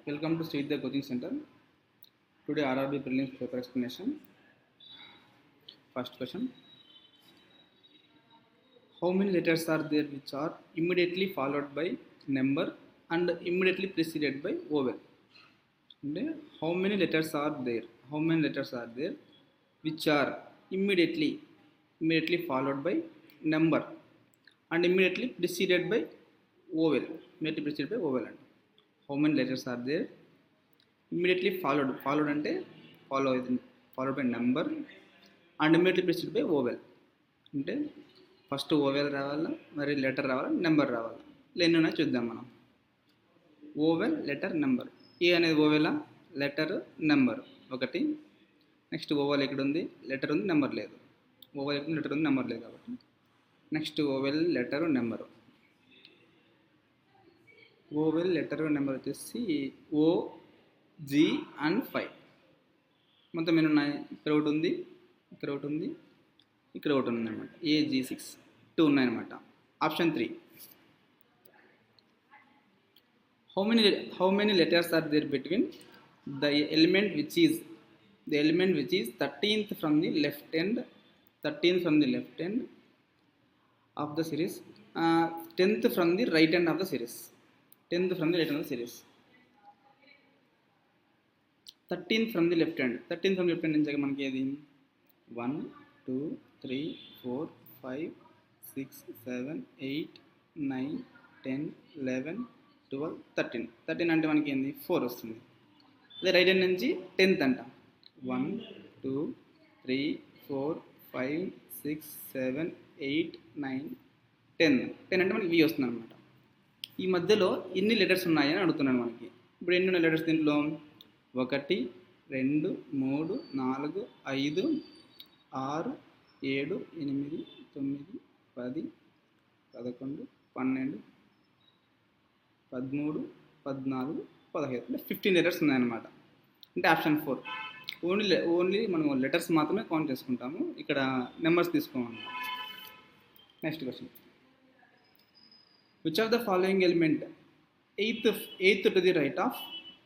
Welcome to Street the Coaching Center. Today RRB prelims paper explanation. First question. How many letters are there which are immediately followed by number and immediately preceded by vowel? How many letters are there? How many letters are there which are immediately followed by number and immediately preceded by vowel? Immediately preceded by vowel. How many letters are there? Immediately followed అంటే followed by number and immediately preceded by vowel. అంటే first oval రావాలా, మరి letter రావాలా, number రావాలా. ఎన్ని ఉన్నాయో చూద్దాం మనం. Oval, letter, number. ఏ అనేది ఓవెలా, లెటర్, నెంబర్ ఒకటి. నెక్స్ట్ ఓవెల్ ఎక్కడ ఉంది, లెటర్ ఉంది, నెంబర్ లేదు. ఓవెల్ ఎక్కడ లెటర్ ఉంది, నెంబర్ లేదు కాబట్టి next vowel, letter, number. Vowel, letter, number వచ్చేసి ఓ, జీ అండ్ 5. మొత్తం ఎన్ని ఉన్నాయి, ఇక్కడ ఒకటి ఉంది, ఇక్కడ ఒకటి ఉంది, ఇక్కడ ఒకటి ఉంది అనమాట. AG6 2 ఉన్నాయన్నమాట. Option 3. How many letters are there between the element which is 13th from the left end of the series, 10th from the right end of the series. 13th from the left end. 13th from the left end నుంచి మనకి ఏది 1 2 3 4 5 6 7 8 9 10 11 12 13 అంటే మనకి ఏంది 4 వస్తుంది. అదే right hand నుంచి 10th అంట. 1 2 3 4 5 6 7 8 9 10 అంటే మనకి V వస్తుంది అనమాట. ఈ మధ్యలో ఎన్ని లెటర్స్ ఉన్నాయని అడుగుతున్నాను మనకి. ఇప్పుడు ఎన్ని ఉన్నాయి లెటర్స్ దీంట్లో? 1 2 3 4 5 6 7 8 9 10 11 12 13 14 15 అంటే 15 లెటర్స్ ఉన్నాయన్నమాట. అంటే ఆప్షన్ 4. ఓన్లీ మనం లెటర్స్ మాత్రమే కౌంట్ చేసుకుంటాము, ఇక్కడ నెంబర్స్ తీసుకోమన్నమాట. Next question. Which of the following element eighth to the right of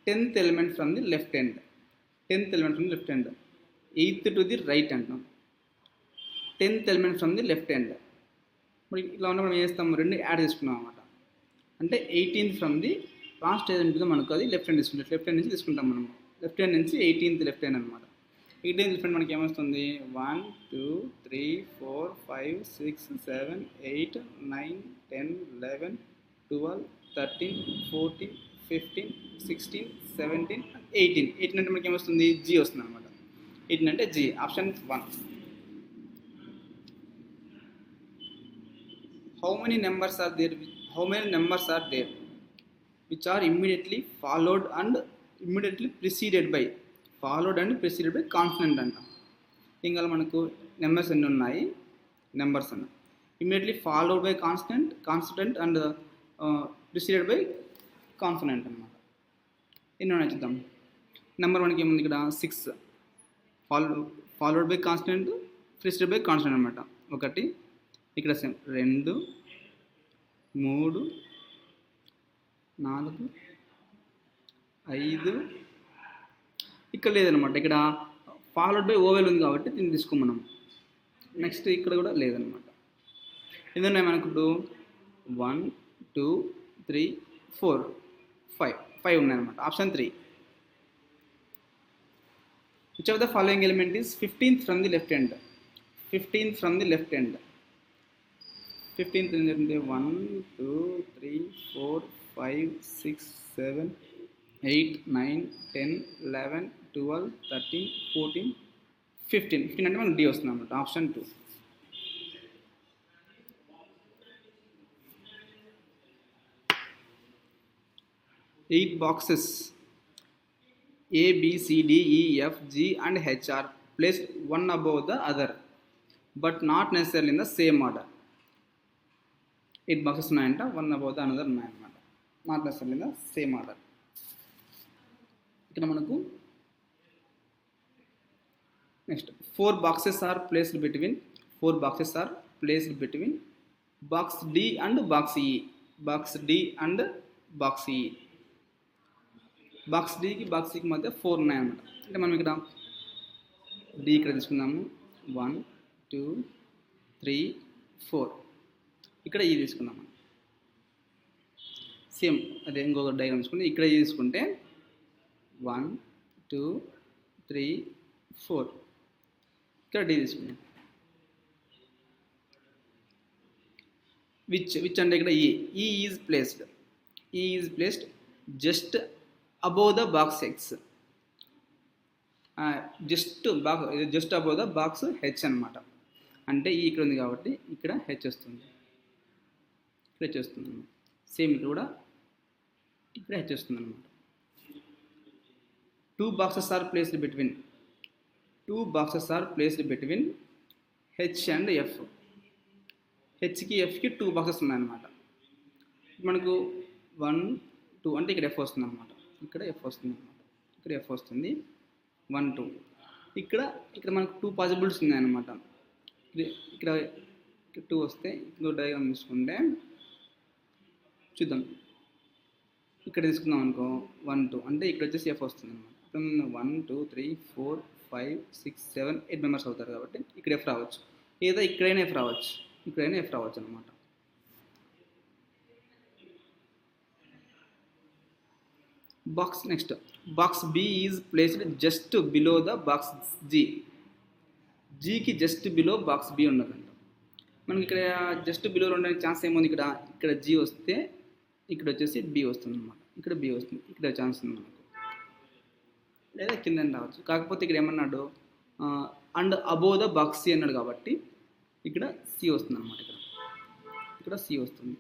10th element from the left hand? 10th element from the left hand, eighth to the right అంటాం. 10th element from the left hand. మరి ఇలా ఉన్నప్పుడు మనం ఏం చేస్తాము, రెండు add చేసుకున్నాం అనమాట. అంటే 18th ఫ్రమ్ ది లాస్ట్ ఏది ఉంటుందో మనకు అది లెఫ్ట్ హ్యాండ్ తీసుకుంటాం. లెఫ్ట్ హ్యాండ్ నుంచి తీసుకుంటాం మనము. లెఫ్ట్ హ్యాండ్ నుంచి 18th లెఫ్ట్ హ్యాండ్ అనమాట. 18th లెఫ్ట్ హ్యాండ్ మనకి ఏమొస్తుంది, 1 2 3 4 5 6 7 8 9 10 11 12 13 14 15 16 17 18. 18 అంటే మనకి ఏమొస్తుంది, G వస్తుంది అనమాట. 18 అంటే G. Option 1. How many numbers are there which are immediately followed and immediately preceded by consonant అంట. ఇంకా మనకు నెంబర్స్ ఎన్ని ఉన్నాయి, నెంబర్స్ అన్న immediately followed by constant and preceded by consonant అనమాట. ఎన్ని ఉన్నాయి చూద్దాం. నెంబర్ మనకి ఏముంది ఇక్కడ 6, followed by constant, preceded by constant అనమాట. 1 ఇక్కడ 2 3 4 5 ఇక్కడ లేదనమాట. ఇక్కడ ఫాలోడ్ బై ఓవెల్ ఉంది కాబట్టి దీన్ని తీసుకోమన్నాం. నెక్స్ట్ ఇక్కడ కూడా లేదనమాట. ఎందుకున్నాయి మనకు ఇప్పుడు 1 2 3 4 5 ఉన్నాయన్నమాట. Option 3. Which of the following element is 15th from the left hand? 15th from the left hand. 15th ఏంటంటే 1 2 3 4 5 6 7 8 9 10 11 12 13 14 15 అంటే మనకు D వస్తుంది అనమాట. Option 2. Eight boxes A B C D E F G and H are placed one above the other but not necessarily in the same order. 8 boxes ఉన్నాయంట, one above the another ఉన్నాయన్నమాట. not necessarily in the same order. ఇక్కడ మనకు next 4 boxes are placed between box D and box E. Box డికి box సికి మధ్య 4 ఉన్నాయన్నమాట. అంటే మనం ఇక్కడ డి ఇక్కడ తీసుకుందాము 1 2 3 4, ఇక్కడ ఈ తీసుకుందాం మనం. సేమ్ అదే ఇంకొక డయాగ్రామ్ తీసుకుంటే ఇక్కడ ఈ తీసుకుంటే 1 2 3 4, ఇక్కడ డి తీసుకుందాం. విచ్ అంటే ఇక్కడ ఈ is placed just above the box X, just above the box H అనమాట. అంటే ఈ ఇక్కడ ఉంది కాబట్టి ఇక్కడ హెచ్ వస్తుంది, ఇక్కడ హెచ్ వస్తుంది అనమాట. సేమ్ ఇక్కడ కూడా ఇక్కడ హెచ్ వస్తుంది అనమాట. 2 boxes are placed between H and F. హెచ్కి ఎఫ్కి 2 బాక్సెస్ ఉన్నాయన్నమాట. మనకు 1 2 అంటే ఇక్కడ ఎఫ్ వస్తుంది అనమాట, ఇక్కడ ఎఫ్ వస్తుంది అనమాట, ఇక్కడ ఎఫ్ వస్తుంది 1 2. ఇక్కడ మనకు 2 పాసిబిలిటీస్ ఉన్నాయన్నమాట. ఇక్కడ 2 వస్తే ఇంకో డయాగ్రామ్ తీసుకుంటే చూద్దాం. ఇక్కడ తీసుకుందాం అనుకో 1 2 అంటే ఇక్కడ వచ్చేసి ఎఫ్ వస్తుంది అనమాట. 1 2 3 4 5 6 7 8 మెంబర్స్ అవుతారు కాబట్టి ఇక్కడ ఎఫ్ రావచ్చు, లేదా ఇక్కడైనా ఎఫ్ రావచ్చు అనమాట. Box B is placed just below the box G. జీకి జస్ట్ బిలో బాక్స్ బి ఉన్నదంట. మనకి ఇక్కడ జస్ట్ బిలో ఉండడానికి ఛాన్స్ ఏముంది, ఇక్కడ జీ వస్తే ఇక్కడ వచ్చేసి బి వస్తుంది అనమాట, ఇక్కడ బి వస్తుంది, ఇక్కడ ఛాన్స్ ఉంది మనకు, లేదా కింద రావచ్చు. కాకపోతే ఇక్కడ ఏమన్నాడు and above the box C అన్నాడు కాబట్టి ఇక్కడ సి వస్తుంది అనమాట, ఇక్కడ సి వస్తుంది.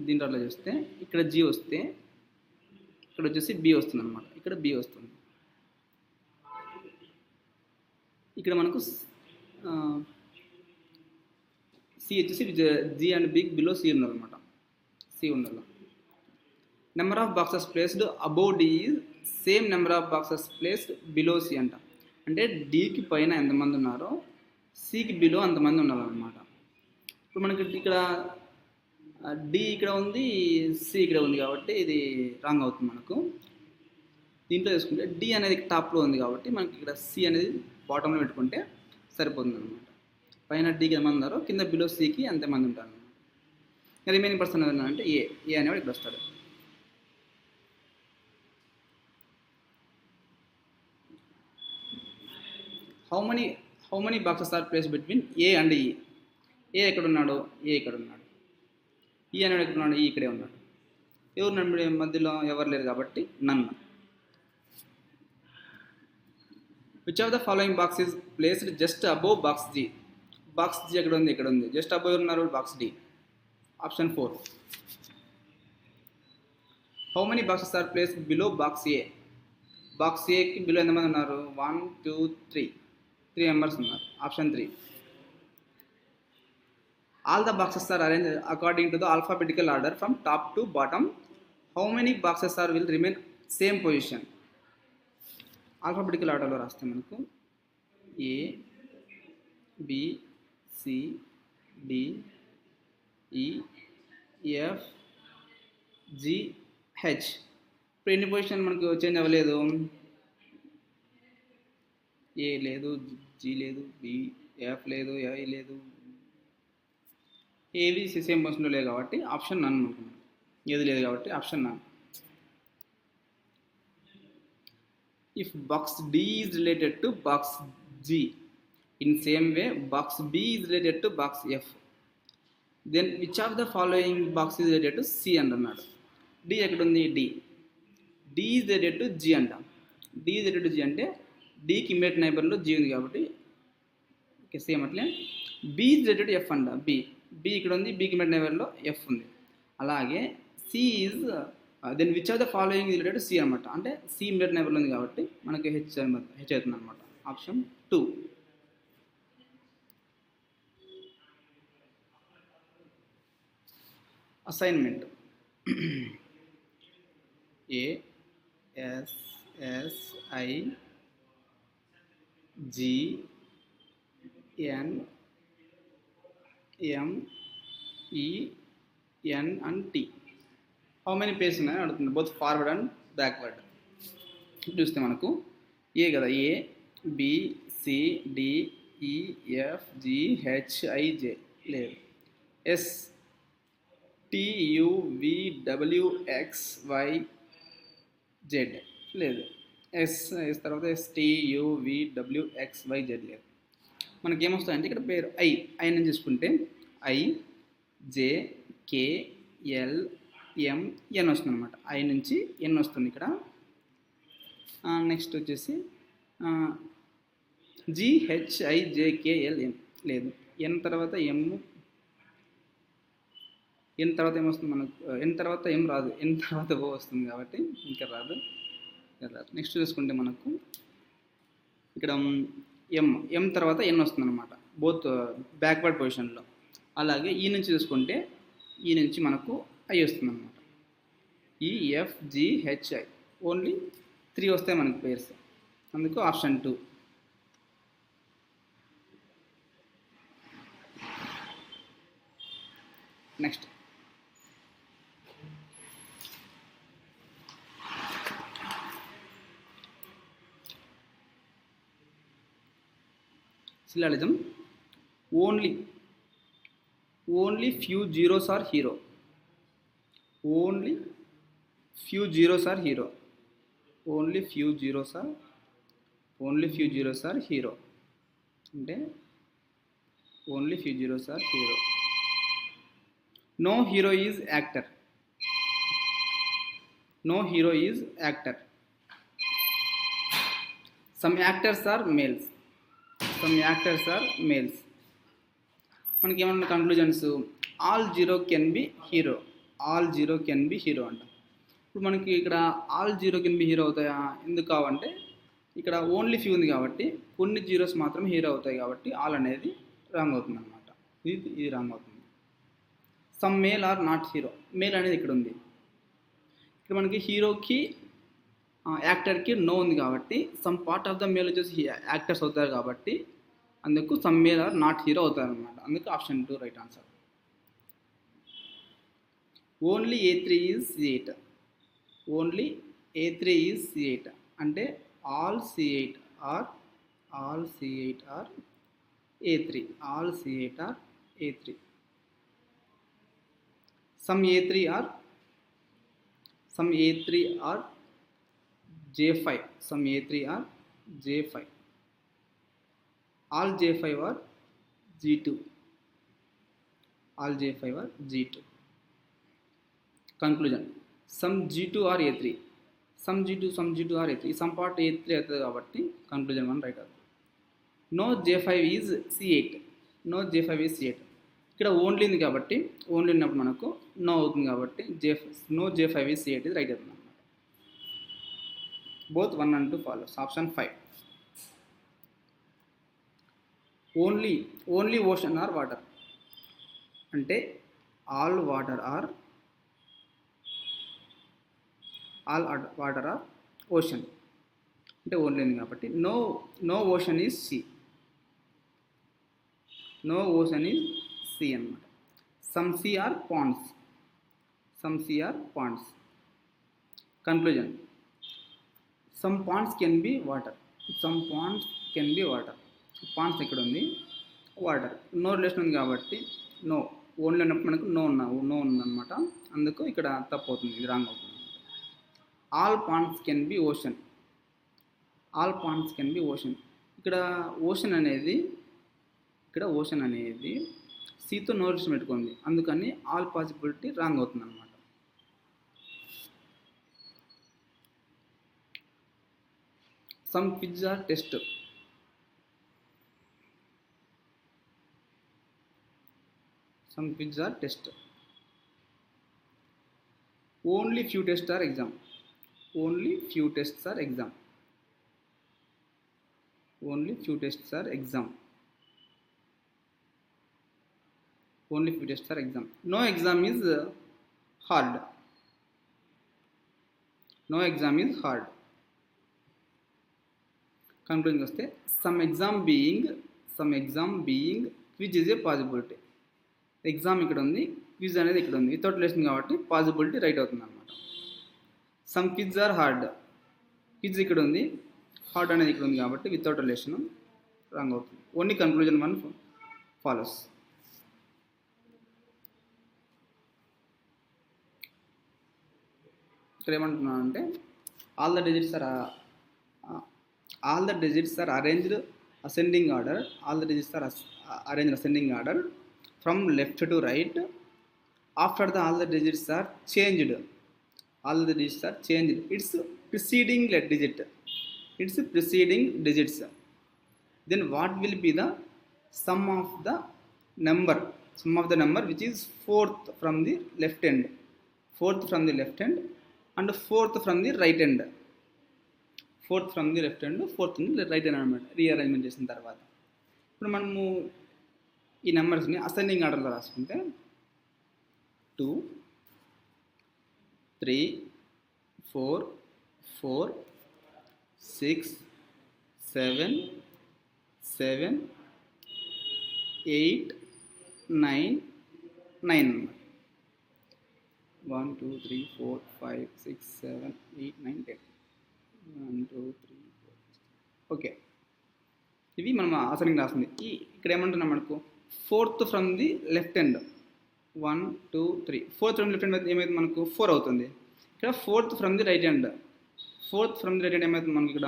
దీంట్లో అట్లా చూస్తే ఇక్కడ జీ వస్తే ఇక్కడ వచ్చేసి బి వస్తుంది అనమాట, ఇక్కడ బి వస్తుంది. ఇక్కడ మనకు సి వచ్చేసి G and B below C ఉండాలన్నమాట, సి ఉండాలి. Number of boxes placed above D same number of boxes placed below C అంట. అంటే డికి పైన ఎంతమంది ఉన్నారో సికి బిలో అంతమంది ఉండాలన్నమాట. ఇప్పుడు మనకి ఇక్కడ డి ఇక్కడ ఉంది, సి ఇక్కడ ఉంది కాబట్టి ఇది రాంగ్ అవుతుంది మనకు. దీంట్లో చూసుకుంటే డి అనేది టాప్లో ఉంది కాబట్టి మనకి ఇక్కడ సి అనేది బాటంలో పెట్టుకుంటే సరిపోతుంది అనమాట. పైన డికి ఎంతమంది ఉన్నారో కింద బిలో సికి ఎంతమంది ఉంటారు అనమాట. రిమైనింగ్ పర్సన్ అంటే ఏ అనేవాడు ఇక్కడ వస్తాడు. How many boxes are place between A and E. A ఎక్కడ ఉన్నాడు, ఇక్కడ ఉన్నాడు. ఈ అనేవాడు ఎక్కడ ఉన్నాడు, ఇక్కడే ఉన్నాడు. ఎవరు మధ్యలో ఎవరు లేరు కాబట్టి none. Which of the following box is placed just above box G. Box G ఎక్కడ ఉంది, ఇక్కడ ఉంది. జస్ట్ అబోవ్ ఉన్నారు box D, option 4. How many boxes are placed below box A. Box ఏకి బిలో ఎంతమంది ఉన్నారు, 1 2 3 మెంబర్స్ ఉన్నారు, option 3. All the boxes are arranged according to the alphabetical order from top to bottom. How many boxes are will remain same position. Alphabetical ఆర్డర్లో రాస్తే మనకు ఏ B C D E F G H. ఇప్పుడు ఎన్ని position మనకు change అవ్వలేదు, ఏ లేదు, G లేదు, B F లేదు, ఐ లేదు, ఏవి సేమ్ పొజిషన్లో లేదు కాబట్టి ఆప్షన్ నన్ అనుకున్నాం. ఏది లేదు కాబట్టి option none. If box D is related to box G in same way box B is related to box F, then which of the following box is related to C అంటున్నాడు. D ఎక్కడుంది, D is related to G అంట. D is related to G అంటే డికి immediate నైబర్లో G ఉంది కాబట్టి okay same అట్లే. B is related to F అంట. బి ఇక్కడ ఉంది, బికి ఇమ్మీడియట్ నైబర్లో ఎఫ్ ఉంది. అలాగే C is then which of the following is related to C అనమాట. అంటే సి ఇమ్మీడియట్ నైబర్లో ఉంది కాబట్టి మనకి హెచ్ అవుతుంది అనమాట, option 2. Assignment A S S I G N M E N and T. How many pairs ఉన్నాయని అడుగుతుంది, బోత్ ఫార్వర్డ్ అండ్ బ్యాక్వర్డ్. చూస్తే మనకు ఏ కదా, A B C D E F G H I J లేదు, S T U V W X Y Z లేదు, S తర్వాత S T U V W X Y Z లేదు. మనకి ఏమొస్తాయంటే ఇక్కడ పేరు ఐ నుంచి చూసుకుంటే I J K L M ఎన్ వస్తుంది అనమాట. ఐ నుంచి ఎన్ వస్తుంది ఇక్కడ. నెక్స్ట్ వచ్చేసి జిహెచ్ఐజేకేఎల్ఎం లేదు, ఎన్ తర్వాత ఎన్ తర్వాత ఏమొస్తుంది మనకు, ఎన్ తర్వాత ఎం రాదు, ఎన్ తర్వాత ఓ వస్తుంది కాబట్టి ఇంకా రాదు. నెక్స్ట్ చూసుకుంటే మనకు ఇక్కడ ఎం తర్వాత ఎన్ వస్తుంది అనమాట, బోత్ బ్యాక్వర్డ్ పొజిషన్లో. అలాగే ఈ నుంచి చూసుకుంటే ఈ నుంచి మనకు ఐ వస్తుంది అనమాట, ఈఎఫ్జిహెచ్ఐ ఓన్లీ 3 వస్తాయి మనకు పేర్స్, అందుకు option 2. Next syllogism. Only few zeros are hero. Only few zeros are hero. Only few zeros are hero. అంటే only few zeros are hero. No hero is actor. No hero is actor. Some actors are males. Some actors are males. మనకి ఏమన్నా conclusions, all zero can be hero, all zero can be hero అంట. ఇప్పుడు మనకి ఇక్కడ all zero can be hero అవుతాయా, ఎందుకు కావంటే ఇక్కడ only few ఉంది కాబట్టి కొన్ని జీరోస్ మాత్రం హీరో అవుతాయి కాబట్టి ఆల్ అనేది రాంగ్ అవుతుంది అనమాట, ఇది రాంగ్ అవుతుంది. Some male are not hero, male అనేది ఇక్కడ ఉంది. ఇక్కడ మనకి హీరోకి యాక్టర్కి నో ఉంది కాబట్టి some part of the male వచ్చేసి యాక్టర్స్ అవుతారు కాబట్టి అందుకు some male are not hero అవుతారు అనమాట, అందుకు option 2 right answer. Only A3 is C8. Only A3 is C8 అంటే all C8 are A3, all C8 are A3. Some A3 are J5, some A3 are J5, all J5 are G2, all J5 are G2. Conclusion, some G2 are A3, some G2 are A3, some part A3 అవుతుంది కాబట్టి conclusion 1 right అవుతుంది. No J5 is C8, no J5 is C8. ఇక్కడ only ఉంది కాబట్టి only ఉన్నప్పుడు మనకు no అవుతుంది కాబట్టి no J5 is C8 ఇది రైట్ అవుతుంది. Both 1 and 2 follows. Option 5. Only ocean or water. అంటే all water are ocean. అంటే ఓన్లీ ఉంది కాబట్టి no ocean is sea. No ocean is sea అన్నమాట. Some sea are ponds. Conclusion, some ponds can be water. Ponds ఇక్కడ ఉంది, water no relation ఉంది కాబట్టి no, only ఉన్నప్పుడు మనకు నో ఉందన్నమాట, అందుకు ఇక్కడ తప్పు అవుతుంది, ఇది రాంగ్ అవుతుంది. All ponds can be ocean. ఇక్కడ ఓషన్ అనేది సీతో నో రిలేషన్ పెట్టుకుంది, అందుకని ఆల్ పాసిబిలిటీ రాంగ్ అవుతుంది అన్నమాట. Some quiz or test. Only few tests are exam. Only few tests are exam. No exam is hard. Conclusion వస్తే some exam being which is a possibility. Exam ఇక్కడ ఉంది, quiz అనేది ఇక్కడ ఉంది, without relation కాబట్టి possibility right అవుతుంది అనమాట. Some kids are hard, kids ఇక్కడ ఉంది, హార్డ్ అనేది ఇక్కడ ఉంది కాబట్టి వితౌట్ రిలేషన్ రాంగ్ అవుతుంది. Only conclusion 1 follows. ఇక్కడ ఏమంటున్నాను అంటే all the digits are arranged ascending order, all the digits are arranged ascending order from left to right. After all the digits are changed, it's preceding digits, then what will be the sum of the number which is fourth from the left hand and fourth from the right hand. Fourth from the left hand, fourth from the right hand అనమాట. Rearrangement చేసిన తర్వాత ఇప్పుడు మనము ఈ నెంబర్స్ని ascending ఆర్డర్లో రాసుకుంటే 2 3 4 4 6 7 7 8 9 9 1 2 3 4 5 6 7 8 9 10 1 2 3 4. Okay, ఇవి మనం అసెండింగ్ రాస్తుంది. ఇక్కడ ఏమంటున్నాం మనకు fourth from the left hand 1 2 3, fourth from left hand ఏమైతే మనకు 4 అవుతుంది. ఇక్కడ fourth from the right hand ఏమవుతుంది మనకి ఇక్కడ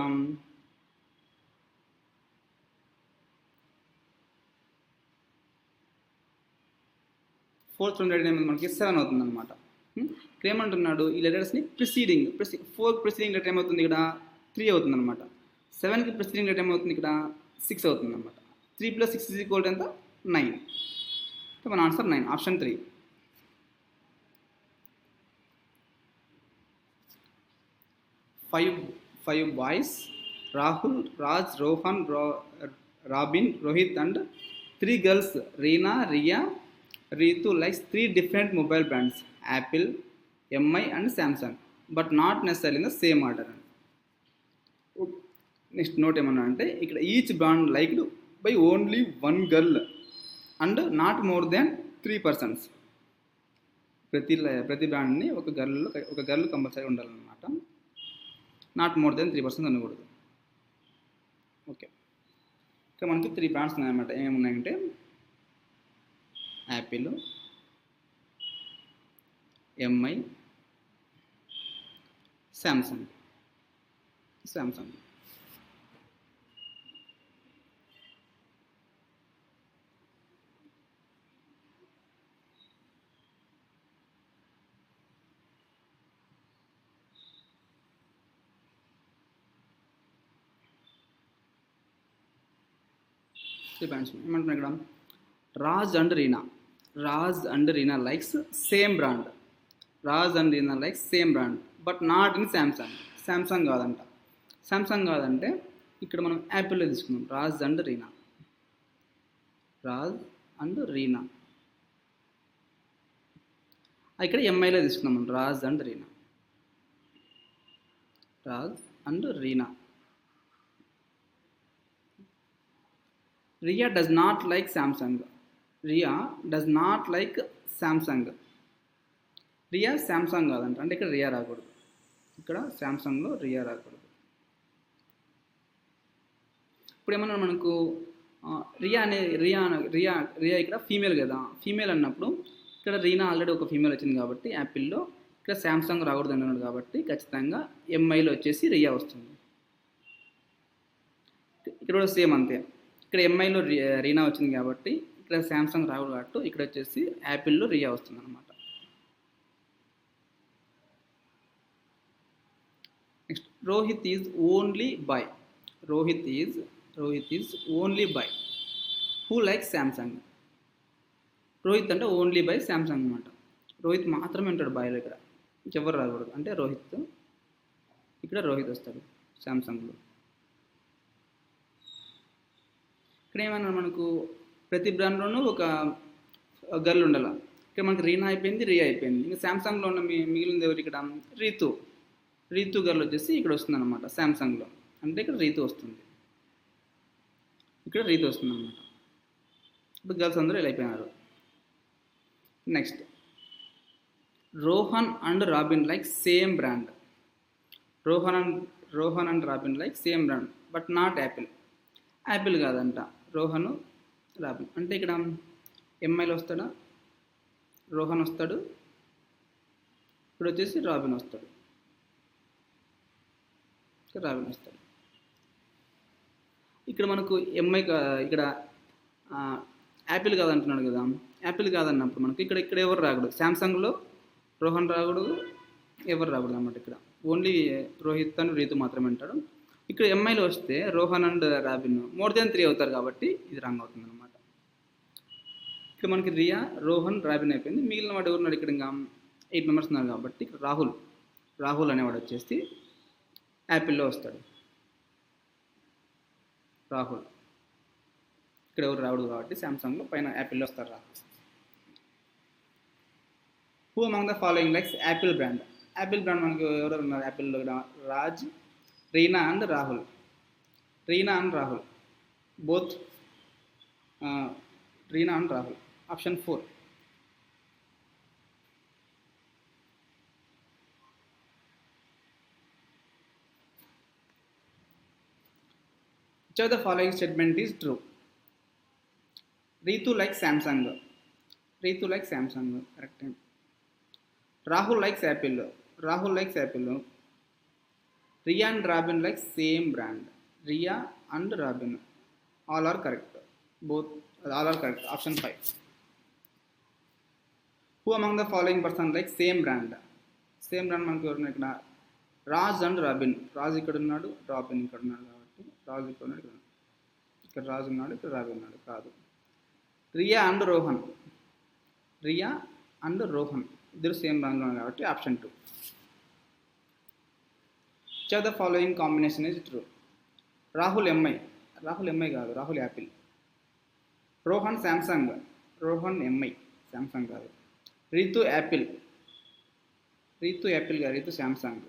ఫోర్త్ ఫ్రమ్ రైట్ హ్యాండ్ ఏమైతే మనకి 7 అవుతుంది అనమాట. ఇక్కడ ఏమంటున్నాడు ఈ లెటర్స్ని ప్రిసీడింగ్ 4 ప్రిసీడింగ్ లెటర్ ఏమవుతుంది ఇక్కడ 3 అవుతుంది అనమాట. 7కి ప్రిసీడింగ్ లెటర్ ఏమవుతుంది ఇక్కడ 6 అవుతుంది అనమాట. 3 + 6 = ఎంత 9. మన answer 9, option 3. Five boys, Rahul, Raj, Rohan, Robin, Rohit and 3 girls, Reena, Riya, Ritu likes 3 different mobile brands, Apple, MI and Samsung, but not necessarily in the same order. Next note ఏమన్నా అంటే ఇక్కడ each brand liked by only 1 girl and not more than 3 persons. ప్రతి బ్రాండ్ని ఒక girl compulsory ఉండాలన్నమాట, not more than 3% అనకూడదు. Okay, ఇక్కడ మనకి 3 బ్రాండ్స్ ఉన్నాయన్నమాట. ఏమున్నాయంటే యాపిల్, ఎంఐ, శాంసంగ్. ఏమంటున్నా ఇక్కడ Raj and Reena likes same brand. But not in Samsung కాదంట. శాంసంగ్ కాదంటే ఇక్కడ మనం యాపిల్లో తీసుకున్నాం. రాజ్ అండ్ రీనా. ఇక్కడ ఎంఐలో తీసుకున్నాం Raj and Reena. Riya does not like Samsung. Riya Samsung కాదంట, అంటే ఇక్కడ రియా రాకూడదు. ఇక్కడ శాంసంగ్లో రియా రాకూడదు. ఇప్పుడు ఏమన్నా మనకు రియా ఇక్కడ ఫీమేల్ కదా, ఫీమేల్ అన్నప్పుడు ఇక్కడ రీనా ఆల్రెడీ ఒక ఫీమేల్ వచ్చింది కాబట్టి యాపిల్లో ఇక్కడ శాంసంగ్ రాకూడదు అన్నాడు కాబట్టి ఖచ్చితంగా ఎంఐలో వచ్చేసి రియా వస్తుంది. ఇక్కడ కూడా సేమ్ అంతే, ఇక్కడ ఎంఐలో రీనా వచ్చింది కాబట్టి ఇక్కడ శాంసంగ్ రాకూడదు కాబట్టి ఇక్కడ వచ్చేసి యాపిల్లో రియా వస్తుంది అనమాట. Next Rohit is only by who like Samsung. Rohit అంటే ఓన్లీ బై శాంసంగ్ అనమాట. రోహిత్ మాత్రమే ఉంటాడు బాయ్లో, ఇక్కడ ఇంకెవరు రాకూడదు. అంటే రోహిత్, ఇక్కడ రోహిత్ వస్తాడు శాంసంగ్లో. ఇక్కడ ఏమన్నా మనకు ప్రతి బ్రాండ్లోనూ ఒక గర్ల్ ఉండాలి. ఇక్కడ మనకు రీనా అయిపోయింది, రియా అయిపోయింది. ఇంకా శాంసంగ్లో ఉన్న మిగిలింది ఎవరు ఇక్కడ రీతు గర్ల్ వచ్చేసి ఇక్కడ వస్తుంది అనమాట శాంసంగ్లో. అంటే ఇక్కడ రీతు వస్తుంది, అనమాట. ఇప్పుడు గర్ల్స్ అందరూ ఇలా అయిపోయినారు. Next Rohan and robin like same brand. Rohan and Rohan and robin like same brand but not Apple. Apple కాదంట. రోహన్ రాబిన్ అంటే ఇక్కడ ఎంఐలో వస్తాడా, రోహన్ వస్తాడు, ఇప్పుడు వచ్చేసి రాబిన్ వస్తాడు, రాబిన్ వస్తాడు. ఇక్కడ మనకు ఎంఐ ఇక్కడ యాపిల్ కాదంటున్నాడు కదా. యాపిల్ కాదన్నప్పుడు మనకు ఇక్కడ ఇక్కడ ఎవరు రాకూడదు. శాంసంగ్లో రోహన్ రాకూడదు, ఎవరు రాకూడదు అన్నమాట. ఇక్కడ ఓన్లీ రోహిత్ అండ్ రీతు మాత్రమే అంటాడు. ఇక్కడ ఎంఐలో వస్తే Rohan and robin more than 3 అవుతారు కాబట్టి ఇది రాంగ్ అవుతుంది అనమాట. ఇక్కడ మనకి రియా, రోహన్, రాబిన్ అయిపోయింది. మిగిలిన వాడు ఎవరున్నాడు ఇక్కడ, ఇంకా 8 మెంబర్స్ ఉన్నారు కాబట్టి ఇక్కడ రాహుల్ అనేవాడు వచ్చేసి యాపిల్లో వస్తాడు. రాహుల్ ఇక్కడ ఎవరు రావడు కాబట్టి శాంసంగ్లో పైన యాపిల్లో వస్తారు Rahul. Who among the following likes Apple brand. Apple brand మనకు ఎవరెవరు ఉన్నారు యాపిల్లో? Raj, Reena and Rahul. Reena and Rahul both Reena and Rahul. Option 4. Which of the following statement is true? Ritu likes Samsung. Ritu likes Samsung. Correct. Rahul likes Apple. Rahul likes Apple. Riya and Robin like same brand. Riya and Robin. All are correct. Both all are correct. Option 5. Who among the following person like same brand? Same brand మనకు ఎవరు ఇక్కడ? Raj and robin. Raj ఇక్కడ ఉన్నాడు, robin ఇక్కడ ఉన్నాడు కాబట్టి రాజ్ ఇక్కడ ఉన్నాడు, ఇక్కడ రాజు ఉన్నాడు, ఇక్కడ రాబిన్ ఉన్నాడు. కాదు. రియా అండ్ రోహన్. రియా అండ్ రోహన్ ఇద్దరు సేమ్ బ్రాండ్లో ఉన్నారు కాబట్టి option 2. Which of the following combination is true? Rahul MI. Rahul MI కాదు, Rahul Apple. Rohan Samsung. Rohan MI, Samsung కాదు. రీతు యాపిల్. రీతు యాపిల్ కాదు, Ritu Samsung.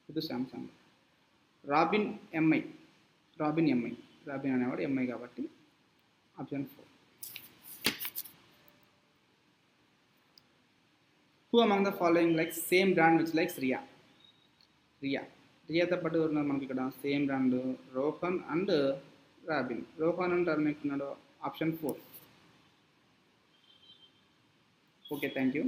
Ritu Samsung. Robin MI. Robin MI. Robin అనేవాడు ఎంఐ కాబట్టి option 4. Who among the following likes same brand which likes Riya? రియాతో పాటు ఉన్నారు మనకి ఇక్కడ same brand Rohan and robin. Rohan and robin ఎక్కడున్నాడు? Option 4. Okay, thank you.